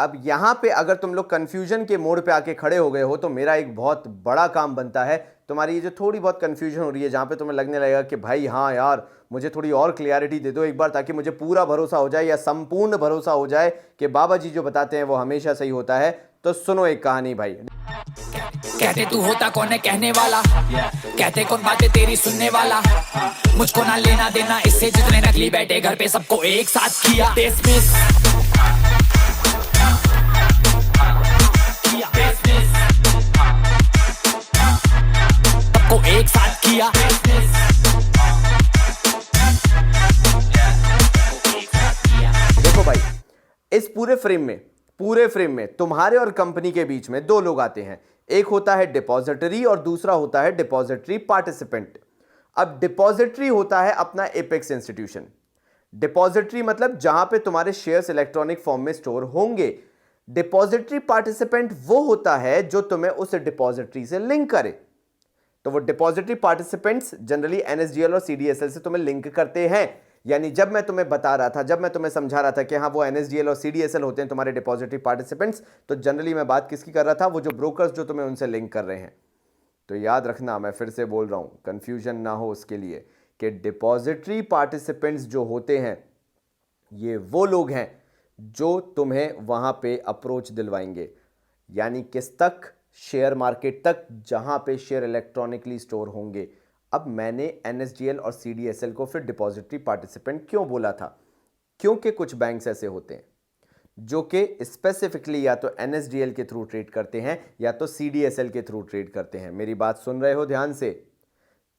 अब यहां पे अगर तुम लोग कंफ्यूजन के मोड़ पे आके खड़े हो गए हो तो मेरा एक बहुत बड़ा काम बनता है तुम्हारी ये जो थोड़ी बहुत कंफ्यूजन हो रही है, जहां पे तुम्हें लगने लगेगा कि भाई हाँ यार मुझे थोड़ी और क्लियरिटी दे दो एक बार, ताकि मुझे पूरा भरोसा हो जाए या संपूर्ण भरोसा हो जाए कि बाबा जी जो बताते हैं वो हमेशा सही होता है। तो सुनो एक कहानी भाई। कहते तू होता कौन है कहने वाला, कहते कौन बातें तेरी सुनने वाला, मुझको ना लेना देना इससे जितने नकली बैठे घर पे सबको एक साथ किया डिसमिस। सबको एक साथ किया। देखो भाई, इस पूरे फ्रेम में तुम्हारे और कंपनी के बीच में दो लोग आते हैं। एक होता है डिपॉजिटरी और दूसरा होता है डिपॉजिटरी पार्टिसिपेंट। अब डिपॉजिटरी होता है अपना एपेक्स इंस्टीट्यूशन। डिपॉजिटरी मतलब जहां पे तुम्हारे शेयर्स इलेक्ट्रॉनिक फॉर्म में स्टोर होंगे। डिपॉजिटरी पार्टिसिपेंट वो होता है जो तुम्हें उस डिपॉजिटरी से लिंक करे। तो वो डिपॉजिटरी पार्टिसिपेंट्स जनरली एनएसडीएल और सीडीएसएल से तुम्हें लिंक करते हैं। यानी जब मैं तुम्हें बता रहा था, जब मैं तुम्हें समझा रहा था कि हाँ वो एनएसडीएल और सीडीएसएल होते हैं तुम्हारे डिपॉजिटरी पार्टिसिपेंट्स, तो जनरली मैं बात किसकी कर रहा था, वो जो ब्रोकर्स जो तुम्हें उनसे लिंक कर रहे हैं। तो याद रखना, मैं फिर से बोल रहा हूं, कंफ्यूजन ना हो उसके लिए, कि डिपॉजिटरी पार्टिसिपेंट्स जो होते हैं ये वो लोग हैं जो तुम्हें वहां पे अप्रोच दिलवाएंगे। यानी किस तक, शेयर मार्केट तक, जहां पे शेयर इलेक्ट्रॉनिकली स्टोर होंगे। अब मैंने एनएसडीएल और सीडीएसएल को फिर डिपॉजिटरी पार्टिसिपेंट क्यों बोला था? क्योंकि कुछ बैंक्स ऐसे होते हैं जो कि स्पेसिफिकली या तो एनएसडीएल के थ्रू ट्रेड करते हैं या तो सीडीएसएल के थ्रू ट्रेड करते हैं। मेरी बात सुन रहे हो ध्यान से?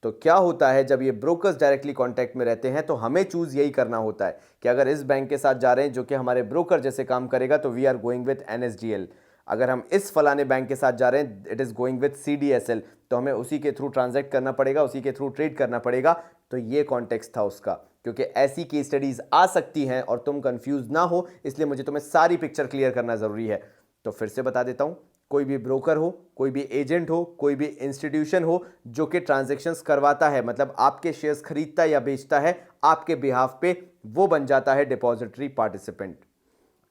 तो क्या होता है, जब ये ब्रोकर्स डायरेक्टली कांटेक्ट में रहते हैं तो हमें चूज यही करना होता है कि अगर इस बैंक के साथ जा रहे हैं जो कि हमारे ब्रोकर जैसे काम करेगा तो we are going with NSDL. अगर हम इस फलाने बैंक के साथ जा रहे हैं it is going with CDSL, तो हमें उसी के थ्रू ट्रांजैक्ट करना पड़ेगा, उसी के थ्रू ट्रेड करना पड़ेगा। तो ये कॉन्टेक्स्ट था उसका, क्योंकि ऐसी केस स्टडीज आ सकती हैं और तुम कंफ्यूज ना हो, इसलिए मुझे तुम्हें सारी पिक्चर क्लियर करना जरूरी है। तो फिर से बता देता हूं, कोई भी ब्रोकर हो, कोई भी एजेंट हो, कोई भी इंस्टीट्यूशन हो जो कि ट्रांजैक्शंस करवाता है, मतलब आपके शेयर्स खरीदता या बेचता है आपके बिहाफ पे, वो बन जाता है डिपॉजिटरी पार्टिसिपेंट।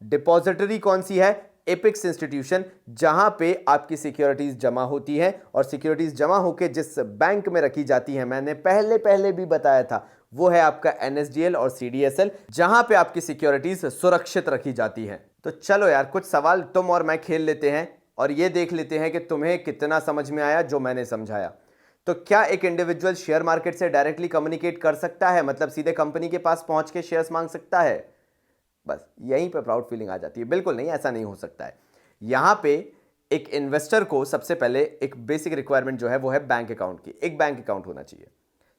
डिपॉजिटरी कौन सी है? एपेक्स इंस्टीट्यूशन, जहां पे आपकी सिक्योरिटीज जमा होती है और सिक्योरिटीज जमा होकर जिस बैंक में रखी जाती है, मैंने पहले भी बताया था, वो है आपका एनएसडीएल और सीडीएसएल, जहां पे आपकी सिक्योरिटीज सुरक्षित रखी जाती हैं। तो चलो यार, कुछ सवाल तुम और मैं खेल लेते हैं और ये देख लेते हैं कि तुम्हें कितना समझ में आया जो मैंने समझाया। तो क्या एक इंडिविजुअल शेयर मार्केट से डायरेक्टली कम्युनिकेट कर सकता है, मतलब सीधे कंपनी के पास पहुंच के शेयर्स मांग सकता है? बस यहीं पे प्राउड फीलिंग आ जाती है। बिल्कुल नहीं, ऐसा नहीं हो सकता है। यहां पे एक इन्वेस्टर को सबसे पहले एक बेसिक रिक्वायरमेंट जो है वो है बैंक अकाउंट की। एक बैंक अकाउंट होना चाहिए,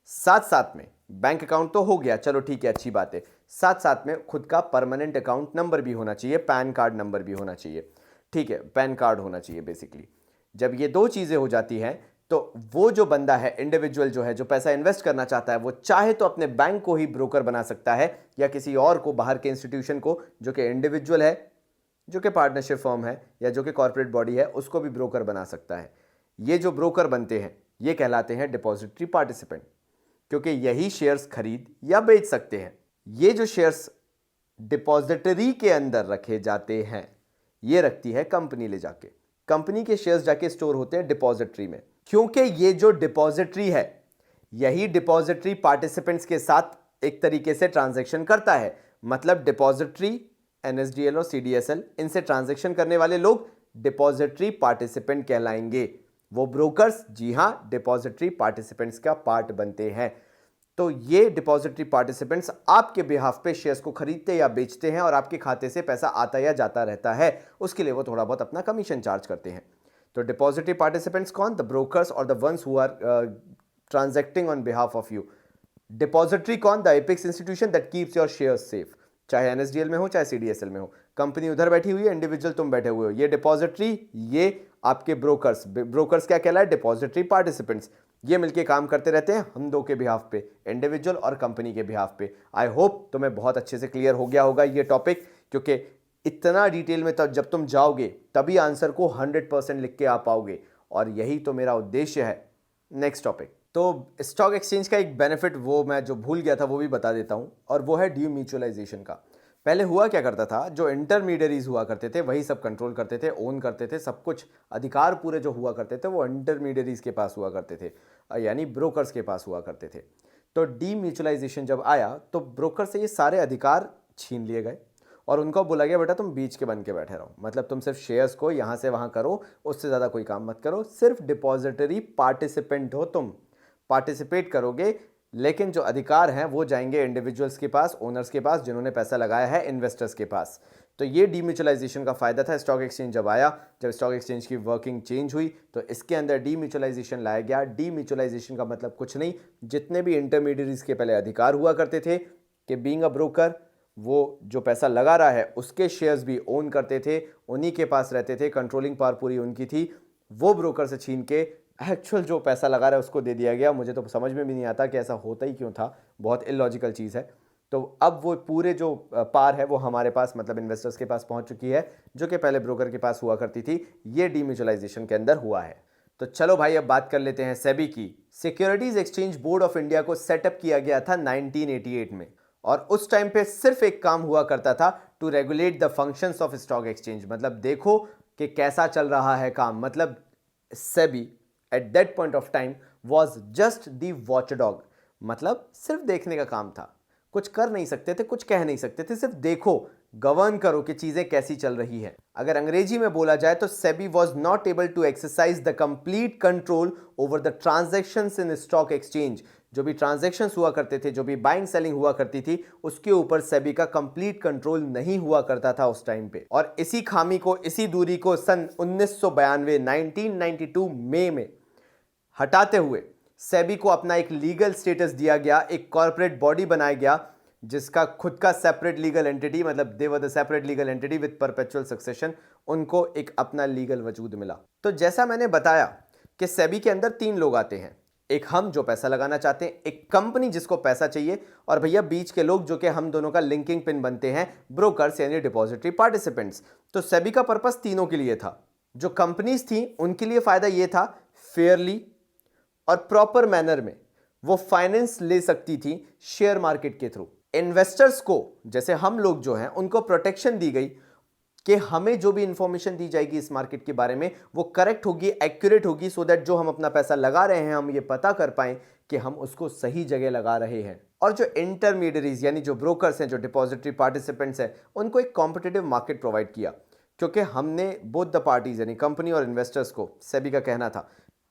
साथ साथ में बैंक अकाउंट तो हो गया, चलो ठीक है, अच्छी बात है, साथ साथ में खुद का परमानेंट अकाउंट नंबर भी होना चाहिए, पैन कार्ड नंबर भी होना चाहिए। ठीक है, पैन कार्ड होना चाहिए बेसिकली। जब ये दो चीजें हो जाती हैं तो वो जो बंदा है, इंडिविजुअल जो है, जो पैसा इन्वेस्ट करना चाहता है, वो चाहे तो अपने बैंक को ही ब्रोकर बना सकता है या किसी और को, बाहर के इंस्टीट्यूशन को, जो कि इंडिविजुअल है, जो कि पार्टनरशिप फर्म है या जो कि कॉर्पोरेट बॉडी है, उसको भी ब्रोकर बना सकता है। ये जो ब्रोकर बनते हैं ये कहलाते हैं डिपॉजिटरी पार्टिसिपेंट, क्योंकि यही शेयर्स खरीद या बेच सकते हैं। ये जो शेयर्स डिपॉजिटरी के अंदर रखे जाते हैं ये रखती है कंपनी ले जाके, कंपनी के शेयर्स जाके स्टोर होते हैं डिपॉजिटरी में। क्योंकि ये जो डिपॉजिटरी है यही डिपॉजिटरी पार्टिसिपेंट्स के साथ एक तरीके से ट्रांजैक्शन करता है, मतलब डिपॉजिटरी, एनएसडीएल और सीडीएसएल, इनसे ट्रांजैक्शन करने वाले लोग डिपॉजिटरी पार्टिसिपेंट कहलाएंगे। वो ब्रोकर्स, जी हां, डिपॉजिटरी पार्टिसिपेंट्स का पार्ट बनते हैं। तो ये डिपॉजिटरी पार्टिसिपेंट्स आपके बिहाफ पे शेयर्स को खरीदते या बेचते हैं और आपके खाते से पैसा आता या जाता रहता है, उसके लिए वो थोड़ा बहुत अपना कमीशन चार्ज करते हैं। तो डिपॉजिटरी पार्टिसिपेंट्स कौन? द ब्रोकर्स और the ones who are transacting on behalf of you. Depository कौन? The apex institution that keeps your shares safe, चाहे एनएसडीएल में हो चाहे सीडीएसएल में हो। कंपनी उधर बैठी हुई है, इंडिविजुअल तुम बैठे हुए हो। ये डिपॉजिटरी, ये आपके ब्रोकर्स, ब्रोकर्स क्या कहलाए? Depository participants. ये मिलके काम करते रहते हैं हम दो के बिहाफ पे, इंडिविजुअल और कंपनी के बिहाफ पे। आई होप तुम्हें बहुत अच्छे से क्लियर हो गया होगा ये टॉपिक, क्योंकि इतना डिटेल में तब जब तुम जाओगे तभी आंसर को 100% लिख के आ पाओगे, और यही तो मेरा उद्देश्य है। नेक्स्ट टॉपिक, तो स्टॉक एक्सचेंज का एक बेनिफिट वो मैं जो भूल गया था वो भी बता देता हूं, और वो है ड्यू म्यूचुअलाइजेशन का। पहले हुआ क्या करता था, जो इंटरमीडियरीज हुआ करते थे वही सब कंट्रोल करते थे, ओन करते थे, सब कुछ अधिकार पूरे जो हुआ करते थे वो इंटरमीडियरीज के पास हुआ करते थे, यानी ब्रोकर्स के पास हुआ करते थे। तो डीम्यूचुअलाइजेशन जब आया तो ब्रोकर से ये सारे अधिकार छीन लिए गए और उनको बोला गया बेटा तुम बीच के बन के बैठे रहो, मतलब तुम सिर्फ शेयर्स को यहाँ से वहाँ करो, उससे ज़्यादा कोई काम मत करो, सिर्फ डिपॉजिटरी पार्टिसिपेंट हो तुम, पार्टिसिपेट करोगे, लेकिन जो अधिकार हैं वो जाएंगे इंडिविजुअल्स के पास, ओनर्स के पास, जिन्होंने पैसा लगाया है, इन्वेस्टर्स के पास। तो ये डीम्यूचुअलाइजेशन का फायदा था। स्टॉक एक्सचेंज जब आया, जब स्टॉक एक्सचेंज की वर्किंग चेंज हुई तो इसके अंदर डीम्यूचुअलाइजेशन लाया गया। डीम्यूचुअलाइजेशन का मतलब कुछ नहीं, जितने भी इंटरमीडियरीज के पहले अधिकार हुआ करते थे कि बीइंग अ ब्रोकर, वो जो पैसा लगा रहा है उसके शेयर्स भी ओन करते थे, उन्हीं के पास रहते थे, कंट्रोलिंग पावर पूरी उनकी थी, वो ब्रोकर से छीन के एक्चुअल जो पैसा लगा रहा है उसको दे दिया गया। मुझे तो समझ में भी नहीं आता कि ऐसा होता ही क्यों था, बहुत इलॉजिकल चीज़ है। तो अब वो पूरे जो पार है वो हमारे पास, मतलब इन्वेस्टर्स के पास पहुंच चुकी है, जो कि पहले ब्रोकर के पास हुआ करती थी। ये डीम्यूचुअलाइजेशन के अंदर हुआ है। तो चलो भाई अब बात कर लेते हैं सेबी की। Securities exchange board of India को सेटअप किया गया था 1988 में, और उस टाइम पे सिर्फ एक काम हुआ करता था, to regulate the functions of stock exchange, मतलब देखो कि कैसा चल रहा है काम। मतलब SEBI at that point of time was just the watchdog, मतलब सिर्फ देखने का काम था, कुछ कर नहीं सकते थे, कुछ कह नहीं सकते थे, सिर्फ देखो, गवर्न करो कि चीजें कैसी चल रही है। अगर अंग्रेजी में बोला जाए तो SEBI was not able to exercise the complete control over the transactions in stock exchange. जो भी ट्रांजैक्शंस हुआ करते थे, जो भी बाइंग सेलिंग हुआ करती थी, उसके ऊपर सेबी का कंप्लीट कंट्रोल नहीं हुआ करता था उस टाइम पे। और इसी खामी को, इसी दूरी को सन 1992 1992 मई में हटाते हुए सेबी को अपना एक लीगल स्टेटस दिया गया, एक कॉर्पोरेट बॉडी बनाया गया जिसका खुद का सेपरेट लीगल एंटिटी, मतलब they were the separate legal entity with perpetual succession, उनको एक अपना लीगल वजूद मिला। तो जैसा मैंने बताया कि सेबी के अंदर 3 लोग आते हैं, एक हम जो पैसा लगाना चाहते हैं, एक कंपनी जिसको पैसा चाहिए, और भैया बीच के लोग जो कि हम दोनों का लिंकिंग पिन बनते हैं, ब्रोकर्स यानी डिपॉजिटरी पार्टिसिपेंट्स। तो सेबी का पर्पस तीनों के लिए था। जो कंपनीज थी उनके लिए फायदा यह था, फेयरली और प्रॉपर मैनर में वो फाइनेंस ले सकती थी शेयर मार्केट के थ्रू। इन्वेस्टर्स को, जैसे हम लोग जो हैं, उनको प्रोटेक्शन दी गई कि हमें जो भी इंफॉर्मेशन दी जाएगी इस मार्केट के बारे में वो करेक्ट होगी, एक्यूरेट होगी, सो दैट जो हम अपना पैसा लगा रहे हैं हम ये पता कर पाएं कि हम उसको सही जगह लगा रहे हैं। और जो इंटरमीडियरीज यानी जो ब्रोकर्स हैं, जो डिपॉजिटरी पार्टिसिपेंट्स हैं, उनको एक कॉम्पिटिटिव मार्केट प्रोवाइड किया, क्योंकि हमने बोथ द पार्टीज यानी कंपनी और इन्वेस्टर्स को, सेबी का कहना था,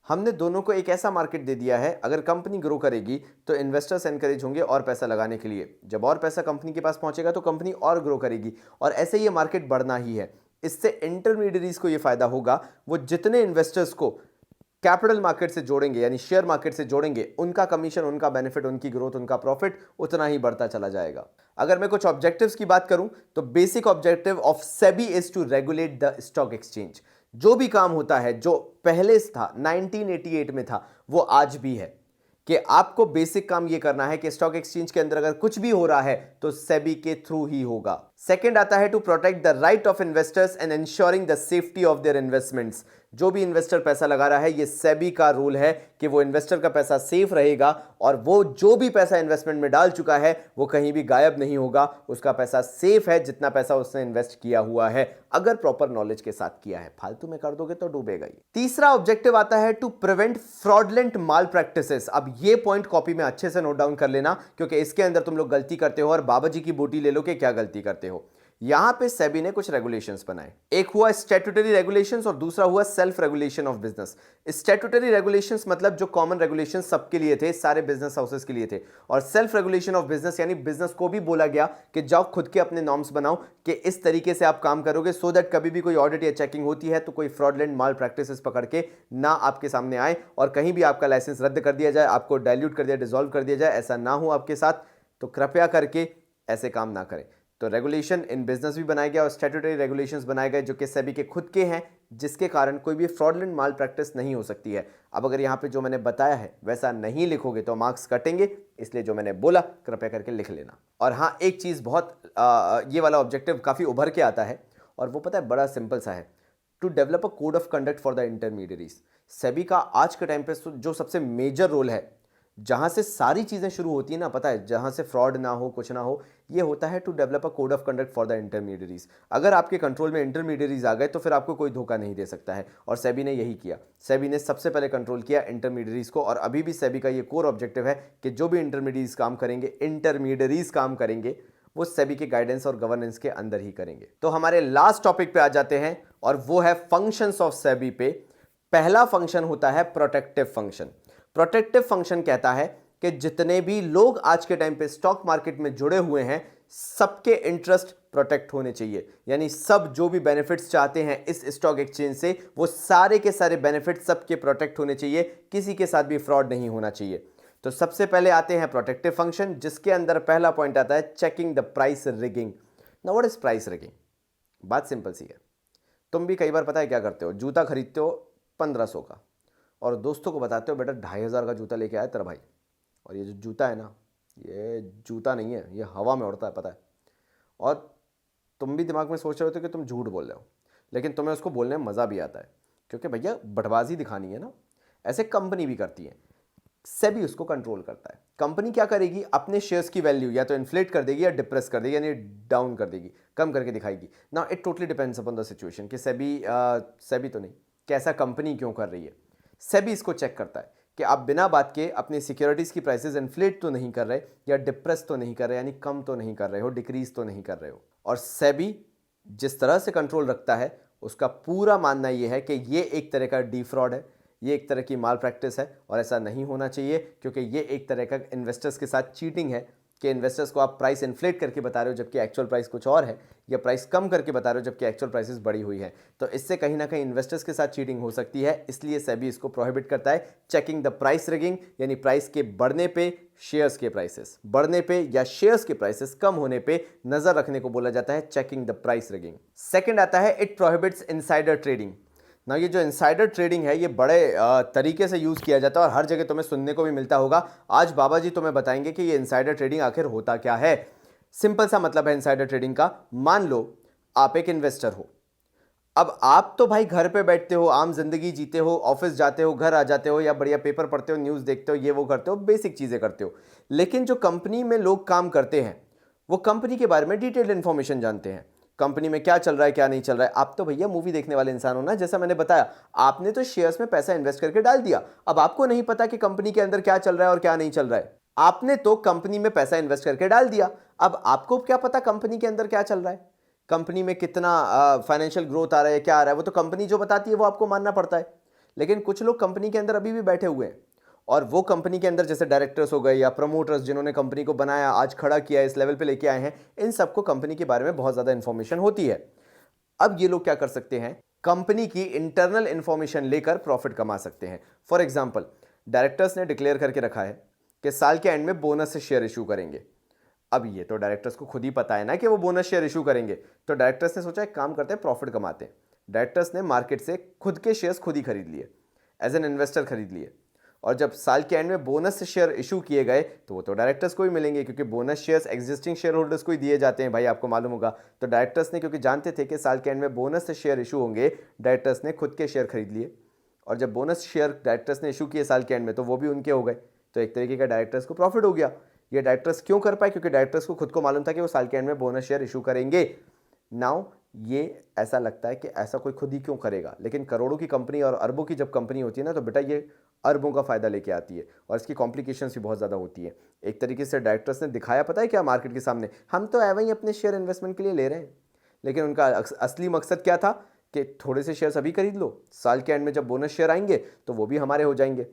हमने दोनों को एक ऐसा मार्केट दे दिया है, अगर कंपनी ग्रो करेगी तो इन्वेस्टर्स एनकरेज होंगे और पैसा लगाने के लिए, जब और पैसा कंपनी के पास पहुंचेगा तो कंपनी और ग्रो करेगी, और ऐसे ये मार्केट बढ़ना ही है। इससे इंटरमीडियरीज को ये फायदा होगा, वो जितने इन्वेस्टर्स को कैपिटल मार्केट से जोड़ेंगे यानी शेयर मार्केट से जोड़ेंगे, उनका कमीशन, उनका बेनिफिट, उनकी ग्रोथ, उनका प्रॉफिट उतना ही बढ़ता चला जाएगा। अगर मैं कुछ ऑब्जेक्टिव्स की बात करूं तो basic objective of SEBI is to regulate the stock exchange. जो भी काम होता है, जो पहले था 1988 में था, वो आज भी है, कि आपको बेसिक काम ये करना है कि स्टॉक एक्सचेंज के अंदर अगर कुछ भी हो रहा है तो सेबी के थ्रू ही होगा। सेकंड आता है to protect the right of investors and ensuring the safety of their investments. जो भी इन्वेस्टर पैसा लगा रहा है, ये सेबी का रूल है कि वो इन्वेस्टर का पैसा सेफ रहेगा, और वो जो भी पैसा इन्वेस्टमेंट में डाल चुका है वो कहीं भी गायब नहीं होगा, उसका पैसा सेफ है, जितना पैसा उसने इन्वेस्ट किया हुआ है, अगर प्रॉपर नॉलेज के साथ किया है। फालतू में कर दोगे तो डूबेगा ही। तीसरा ऑब्जेक्टिव आता है to prevent fraudulent malpractices. अब ये पॉइंट कॉपी में अच्छे से नोट डाउन कर लेना, क्योंकि इसके अंदर तुम लोग गलती करते हो और बाबा जी की बूटी ले लो कि क्या गलती करते हो। यहां पे सेबी ने कुछ रेगुलेशंस बनाए, एक हुआ स्टैट्यूटरी रेगुलेशंस और दूसरा हुआ self regulation of business. Statutory regulations मतलब जो कॉमन रेगुलेशंस सबके लिए थे, सारे बिजनेस हाउसेस के लिए थे, और सेल्फ रेगुलेशन ऑफ बिजनेस यानी बिजनेस को भी बोला गया कि जाओ खुद के अपने नॉर्म्स बनाओ कि इस तरीके से आप काम करोगे, सो दैट कभी भी कोई ऑडिट या चेकिंग होती है तो कोई फ्रॉडलेंट माल प्रैक्टिसेस पकड़ के ना आपके सामने आए और कहीं भी आपका लाइसेंस रद्द कर दिया जाए, आपको डाइल्यूट कर दिया, डिसॉल्व कर दिया जाए, ऐसा ना हो आपके साथ। तो कृपया करके ऐसे काम ना करें। तो रेगुलेशन इन बिजनेस भी बनाया गया और स्टैट्यूटरी रेगुलेशंस बनाए गए जो कि सेबी के खुद के हैं, जिसके कारण कोई भी फ्रॉडलेंट माल प्रैक्टिस नहीं हो सकती है। अब अगर यहाँ पे जो मैंने बताया है वैसा नहीं लिखोगे तो मार्क्स कटेंगे, इसलिए जो मैंने बोला कृपया करके लिख लेना। और हाँ, एक चीज़ बहुत ये वाला ऑब्जेक्टिव काफ़ी उभर के आता है, और वो पता है बड़ा सिंपल सा है, to develop a code of conduct for the intermediaries. SEBI का आज के टाइम पे जो सबसे मेजर रोल है जहाँ से सारी चीज़ें शुरू होती हैं ना, पता है, जहाँ से फ्रॉड ना हो, कुछ ना हो, ये होता है to develop a code of conduct for the intermediaries. अगर आपके कंट्रोल में इंटरमीडियरीज आ गए तो फिर आपको कोई धोखा नहीं दे सकता है, और सेबी ने यही किया। सेबी ने सबसे पहले कंट्रोल किया इंटरमीडियरीज को, और अभी भी सेबी का ये कोर ऑब्जेक्टिव है कि जो भी इंटरमीडियरीज काम करेंगे वो सेबी के गाइडेंस और गवर्नेंस के अंदर ही करेंगे। तो हमारे लास्ट टॉपिक पे आ जाते हैं, और वो है फंक्शंस ऑफ सेबी पे। पहला फंक्शन होता है प्रोटेक्टिव फंक्शन। प्रोटेक्टिव फंक्शन कहता है कि जितने भी लोग आज के टाइम पे स्टॉक मार्केट में जुड़े हुए हैं, सबके इंटरेस्ट प्रोटेक्ट होने चाहिए। यानी सब जो भी बेनिफिट्स चाहते हैं इस स्टॉक एक्सचेंज से, वो सारे के सारे बेनिफिट्स सबके प्रोटेक्ट होने चाहिए, किसी के साथ भी फ्रॉड नहीं होना चाहिए। तो सबसे पहले आते हैं प्रोटेक्टिव फंक्शन, जिसके अंदर पहला पॉइंट आता है checking the price rigging. Now what is price rigging? बात सिंपल सी है। तुम भी कई बार पता है क्या करते हो, जूता खरीदते हो 1500 का, और दोस्तों को बताते हो बेटा 2500 का जूता लेके आया तेरा भाई, और ये जो जूता है ना, ये जूता नहीं है, ये हवा में उड़ता है, पता है। और तुम भी दिमाग में सोच रहे होते हो कि तुम झूठ बोल रहे हो, लेकिन तुम्हें उसको बोलने में मज़ा भी आता है, क्योंकि भैया बटबाजी दिखानी है ना। ऐसे कंपनी भी करती है, सेबी उसको कंट्रोल करता है। कंपनी क्या करेगी, अपने शेयर्स की वैल्यू या तो इन्फ्लेट कर देगी या डिप्रेस कर देगी, यानी डाउन कर देगी, कम करके दिखाएगी। Now it totally depends upon the situation कि सेबी तो नहीं, कैसा कंपनी क्यों कर रही है। सेबी इसको चेक करता है कि आप बिना बात के अपनी सिक्योरिटीज़ की प्राइसेस इन्फ्लेट तो नहीं कर रहे, या डिप्रेस तो नहीं कर रहे, यानी कम तो नहीं कर रहे हो, डिक्रीज तो नहीं कर रहे हो। और सेबी जिस तरह से कंट्रोल रखता है, उसका पूरा मानना यह है कि ये एक तरह का डीफ्रॉड है, ये एक तरह की माल प्रैक्टिस है, और ऐसा नहीं होना चाहिए, क्योंकि ये एक तरह का इन्वेस्टर्स के साथ चीटिंग है कि इन्वेस्टर्स को आप प्राइस इन्फ्लेट करके बता रहे हो जबकि एक्चुअल प्राइस कुछ और है, या प्राइस कम करके बता रहे हो जबकि एक्चुअल प्राइसेस बढ़ी हुई है। तो इससे कहीं ना कहीं इन्वेस्टर्स के साथ चीटिंग हो सकती है, इसलिए सेबी इसको प्रोहिबिट करता है। चेकिंग द प्राइस रिगिंग, यानी प्राइस के बढ़ने पे शेयर्स के प्राइसेस बढ़ने पे या शेयर्स के प्राइसेस कम होने पे नजर रखने को बोला जाता है checking the price rigging. Second आता है इट प्रोहिबिट्स इनसाइडर ट्रेडिंग। ना ये जो इनसाइडर ट्रेडिंग है, ये बड़े तरीके से यूज़ किया जाता है और हर जगह तुम्हें सुनने को भी मिलता होगा। आज बाबा जी तुम्हें बताएंगे कि ये इनसाइडर ट्रेडिंग आखिर होता क्या है। सिंपल सा मतलब है इनसाइडर ट्रेडिंग का। मान लो आप एक इन्वेस्टर हो, अब आप तो भाई घर पे बैठते हो, आम जिंदगी जीते हो, ऑफिस जाते हो, घर आ जाते हो, या बढ़िया पेपर पढ़ते हो, न्यूज़ देखते हो, ये वो करते हो, बेसिक चीज़ें करते हो। लेकिन जो कंपनी में लोग काम करते हैं, वो कंपनी के बारे में डिटेल्ड इन्फॉर्मेशन जानते हैं, कंपनी में क्या चल रहा है क्या नहीं चल रहा है। आप तो भैया मूवी देखने वाले इंसान हो ना, जैसा मैंने बताया, आपने तो शेयर्स में पैसा इन्वेस्ट करके डाल दिया, अब आपको नहीं पता कि कंपनी के अंदर क्या चल रहा है और क्या नहीं चल रहा है। आपने तो कंपनी में पैसा इन्वेस्ट करके डाल दिया, अब आपको क्या पता कंपनी के अंदर क्या चल रहा है, कंपनी में कितना फाइनेंशियल ग्रोथ आ रहा है, क्या आ रहा है, वो तो कंपनी जो बताती है वो आपको मानना पड़ता है। लेकिन कुछ लोग कंपनी के अंदर अभी भी बैठे हुए हैं, और वो कंपनी के अंदर जैसे डायरेक्टर्स हो गए या प्रमोटर्स जिन्होंने कंपनी को बनाया, आज खड़ा किया, इस लेवल पे लेके आए हैं, इन सबको कंपनी के बारे में बहुत ज़्यादा इन्फॉर्मेशन होती है। अब ये लोग क्या कर सकते हैं, कंपनी की इंटरनल इंफॉर्मेशन लेकर प्रॉफिट कमा सकते हैं। फॉर एग्जाम्पल, डायरेक्टर्स ने डिक्लेयर करके रखा है कि साल के एंड में बोनस से शेयर इशू करेंगे। अब ये तो डायरेक्टर्स को खुद ही पता है ना कि वो बोनस शेयर इशू करेंगे, तो डायरेक्टर्स ने सोचा एक काम करते हैं, प्रॉफिट कमाते हैं। डायरेक्टर्स ने मार्केट से खुद के शेयर्स खुद ही खरीद लिए, एज एन इन्वेस्टर खरीद लिए, और जब साल के एंड में बोनस से शेयर इशू किए गए तो वो तो डायरेक्टर्स को ही मिलेंगे, क्योंकि bonus shares existing share holders को ही दिए जाते हैं भाई, आपको मालूम होगा। तो डायरेक्टर्स ने, क्योंकि जानते थे कि साल के एंड में बोनस से शेयर इशू होंगे, डायरेक्टर्स ने खुद के शेयर खरीद लिए, और जब बोनस शेयर डायरेक्टर्स ने इशू किए साल के एंड में तो वो भी उनके हो गए। तो एक तरीके का डायरेक्टर्स को प्रॉफिट हो गया। ये डायरेक्टर्स क्यों कर पाए, क्योंकि डायरेक्टर्स को खुद को मालूम था कि वो साल के एंड में बोनस शेयर इशू करेंगे। नाउ ये ऐसा लगता है कि ऐसा कोई खुद ही क्यों करेगा, लेकिन करोड़ों की कंपनी और अरबों की जब कंपनी होती है ना, तो बेटा ये अरबों का फायदा लेके आती है, और इसकी कॉम्प्लिकेशंस भी बहुत ज़्यादा होती है। एक तरीके से डायरेक्टर्स ने दिखाया, पता है क्या, मार्केट के सामने, हम तो एवं ही अपने शेयर इन्वेस्टमेंट के लिए ले रहे हैं, लेकिन उनका असली मकसद क्या था कि थोड़े से शेयर्स अभी खरीद लो, साल के एंड में जब बोनस शेयर आएंगे तो वो भी हमारे हो जाएंगे।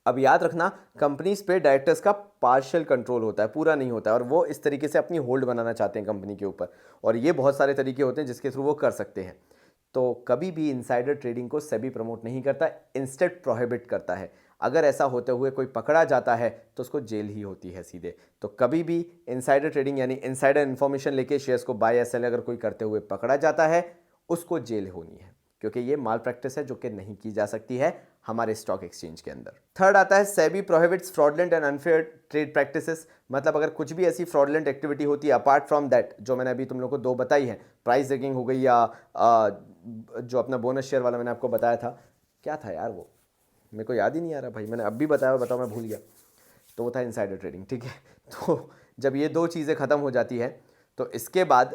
अब याद रखना, कंपनीज पे डायरेक्टर्स का पार्शियल कंट्रोल होता है, पूरा नहीं होता है, और वो इस तरीके से अपनी होल्ड बनाना चाहते हैं कंपनी के ऊपर, और ये बहुत सारे तरीके होते हैं जिसके थ्रू वो कर सकते हैं। तो कभी भी इनसाइडर ट्रेडिंग को सेबी प्रमोट नहीं करता, इंस्टेड प्रोहिबिट करता है। अगर ऐसा होते हुए कोई पकड़ा जाता है तो उसको जेल ही होती है सीधे। तो कभी भी इनसाइडर ट्रेडिंग यानी इनसाइडर इन्फॉर्मेशन लेके शेयर्स को बाय या सेल अगर कोई करते हुए पकड़ा जाता है, उसको जेल होनी है, क्योंकि ये माल प्रैक्टिस है जो कि नहीं की जा सकती है हमारे स्टॉक एक्सचेंज के अंदर। थर्ड आता है SEBI prohibits fraudulent and unfair trade practices. मतलब अगर कुछ भी ऐसी फ्रॉडलेंट एक्टिविटी होती है अपार्ट फ्रॉम दैट, जो मैंने अभी तुम लोग को दो बताई है, प्राइस रिगिंग हो गई, या जो अपना बोनस शेयर वाला मैंने आपको बताया था, क्या था यार वो, मेरे को याद ही नहीं आ रहा भाई, मैंने अब भी बताया और बताओ मैं भूल गया। तो वो था इनसाइडर ट्रेडिंग, ठीक है। तो जब ये दो चीज़ें ख़त्म हो जाती हैं तो इसके बाद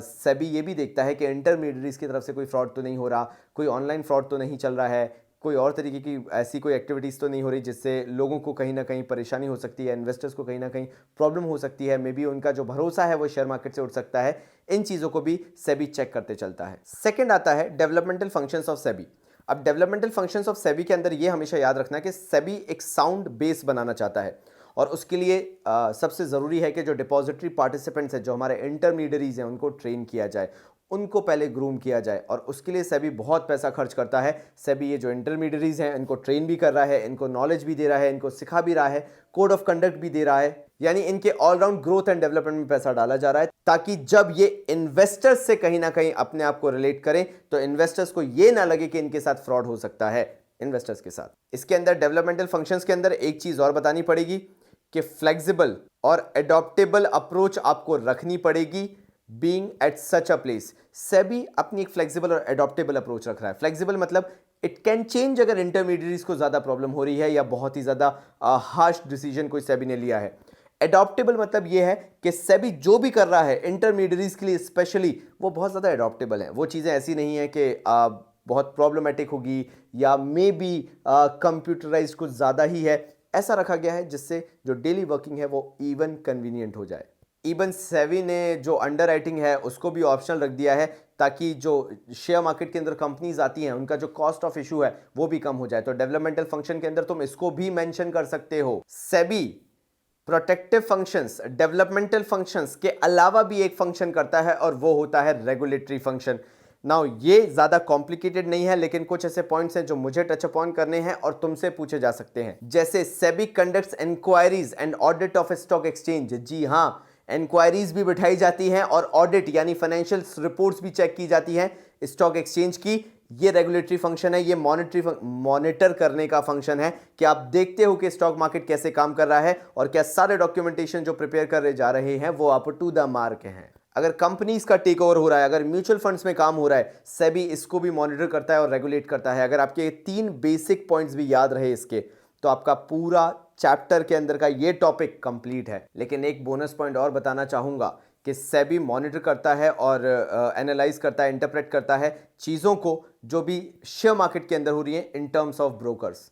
सेबी ये भी देखता है कि इंटरमीडियरीज की तरफ से कोई फ्रॉड तो नहीं हो रहा, कोई ऑनलाइन फ्रॉड तो नहीं चल रहा है, कोई और तरीके की ऐसी कोई एक्टिविटीज़ तो नहीं हो रही जिससे लोगों को कहीं ना कहीं परेशानी हो सकती है, इन्वेस्टर्स को कहीं ना कहीं प्रॉब्लम हो सकती है, मे बी उनका जो भरोसा है वो शेयर मार्केट से उठ सकता है। इन चीज़ों को भी सेबी चेक करते चलता है। सेकेंड आता है डेवलपमेंटल फंक्शंस ऑफ सेबी। अब डेवलपमेंटल फंक्शंस ऑफ सेबी के अंदर ये हमेशा याद रखना है कि सेबी एक साउंड बेस बनाना चाहता है और उसके लिए सबसे ज़रूरी है कि जो डिपॉजिटरी पार्टिसिपेंट्स हैं, जो हमारे इंटरमीडियरीज हैं, उनको ट्रेन किया जाए, उनको पहले ग्रूम किया जाए और उसके लिए सेबी बहुत पैसा खर्च करता है। सेबी ये जो इंटरमीडियरीज हैं इनको ट्रेन भी कर रहा है, इनको नॉलेज भी दे रहा है, इनको सिखा भी रहा है, कोड ऑफ कंडक्ट भी दे रहा है, यानी इनके ऑलराउंड ग्रोथ एंड डेवलपमेंट में पैसा डाला जा रहा है ताकि जब ये इन्वेस्टर्स से कहीं ना कहीं अपने आप को रिलेट करें तो इन्वेस्टर्स को ये ना लगे कि इनके साथ फ्रॉड हो सकता है इन्वेस्टर्स के साथ। इसके अंदर डेवलपमेंटल फंक्शंस के अंदर एक चीज़ और बतानी पड़ेगी कि फ्लेक्सिबल और एडॉप्टेबल अप्रोच आपको रखनी पड़ेगी being at such a place. SEBI अपनी एक फ्लेक्सिबल और एडॉप्टेबल अप्रोच रख रहा है। फ्लेक्सिबल मतलब इट कैन चेंज अगर इंटरमीडियरीज को ज़्यादा प्रॉब्लम हो रही है या बहुत ही ज़्यादा हार्श डिसीजन कोई सेबी ने लिया है। एडॉप्टेबल मतलब ये है कि सेबी जो भी कर रहा है इंटरमीडियरीज के लिए स्पेशली, वो बहुत ज़्यादा एडॉप्टेबल है। वो चीज़ें ऐसी नहीं है कि बहुत प्रॉब्लमेटिक होगी या मे बी कंप्यूटराइज कुछ ज़्यादा ही है। ऐसा रखा गया है जिससे जो डेली वर्किंग है वो इवन कन्वीनियंट हो जाए। इवन सेबी ने जो अंडर राइटिंग है उसको भी ऑप्शनल रख दिया है ताकि जो शेयर मार्केट के अंदर कंपनीज आती हैं उनका जो कॉस्ट ऑफ इशू है वो भी कम हो जाए। तो डेवलपमेंटल फंक्शन के अंदर तुम इसको भी मेंशन कर सकते हो। SEBI protective functions, developmental functions के अलावा भी एक फंक्शन करता है और वो होता है रेगुलेटरी फंक्शन। नाउ ये ज़्यादा कॉम्प्लिकेटेड नहीं है लेकिन कुछ ऐसे पॉइंट्स हैं जो मुझे टच अपॉन करने हैं और तुमसे पूछे जा सकते हैं। जैसे SEBI conducts inquiries and audit of stock exchange. जी हाँ, इंक्वायरीज भी बिठाई जाती हैं और ऑडिट यानी फाइनेंशियल रिपोर्ट्स भी चेक की जाती हैं स्टॉक एक्सचेंज की। ये रेगुलेटरी फंक्शन है, ये मॉनिटर करने का फंक्शन है कि आप देखते हो कि स्टॉक मार्केट कैसे काम कर रहा है और क्या सारे डॉक्यूमेंटेशन जो प्रिपेयर कर जा रहे हैं वो अप टू द मार्क हैं। अगर कंपनीज का टेक ओवर हो रहा है, अगर म्यूचुअल फंड्स में काम हो रहा है, सेबी इसको भी मॉनिटर करता है और रेगुलेट करता है। अगर आपके 3 बेसिक पॉइंट्स भी याद रहे इसके तो आपका पूरा चैप्टर के अंदर का ये टॉपिक कंप्लीट है। लेकिन एक बोनस पॉइंट और बताना चाहूँगा कि सेबी मॉनिटर करता है और एनालाइज करता है, इंटरप्रेट करता है चीज़ों को जो भी शेयर मार्केट के अंदर हो रही हैं in terms of brokers.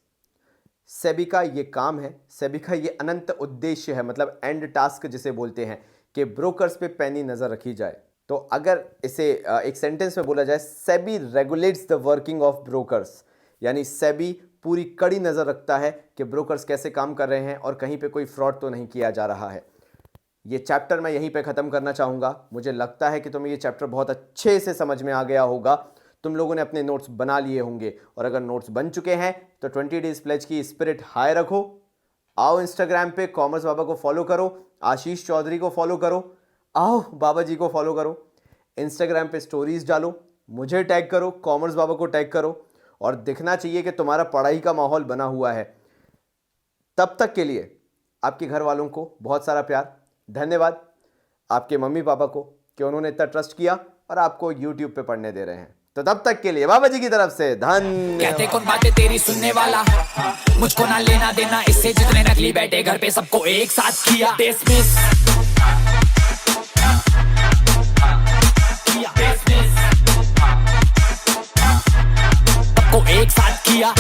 SEBI का ये काम है, सेबी का ये अनंत उद्देश्य है, मतलब एंड टास्क जिसे बोलते हैं कि ब्रोकर्स पे पैनी नज़र रखी जाए। तो अगर इसे एक सेंटेंस में बोला जाए, SEBI regulates the working of brokers, यानी सेबी पूरी कड़ी नज़र रखता है कि ब्रोकर्स कैसे काम कर रहे हैं और कहीं पे कोई फ्रॉड तो नहीं किया जा रहा है। ये चैप्टर मैं यहीं पे ख़त्म करना चाहूँगा। मुझे लगता है कि तुम्हें ये चैप्टर बहुत अच्छे से समझ में आ गया होगा। तुम लोगों ने अपने नोट्स बना लिए होंगे और अगर नोट्स बन चुके हैं तो 20 डेज प्लेज की स्पिरिट हाई रखो। आओ इंस्टाग्राम पे कॉमर्स बाबा को फॉलो करो, आशीष चौधरी को फॉलो करो, आओ बाबा जी को फॉलो करो, इंस्टाग्राम पे स्टोरीज डालो, मुझे टैग करो, कॉमर्स बाबा को टैग करो और दिखना चाहिए कि तुम्हारा पढ़ाई का माहौल बना हुआ है। तब तक के लिए आपके घर वालों को बहुत सारा प्यार, धन्यवाद आपके मम्मी पापा को कि उन्होंने इतना ट्रस्ट किया और आपको YouTube पे पढ़ने दे रहे हैं। तो तब तक के लिए बाबा जी की तरफ से धन्यवाद। कहते कौन बातें तेरी सुनने वाला, मुझको ना लेना देना इससे, जितने नकली बैठे घर पे सबको एक साथ किया डिसमिस, सबको एक साथ किया।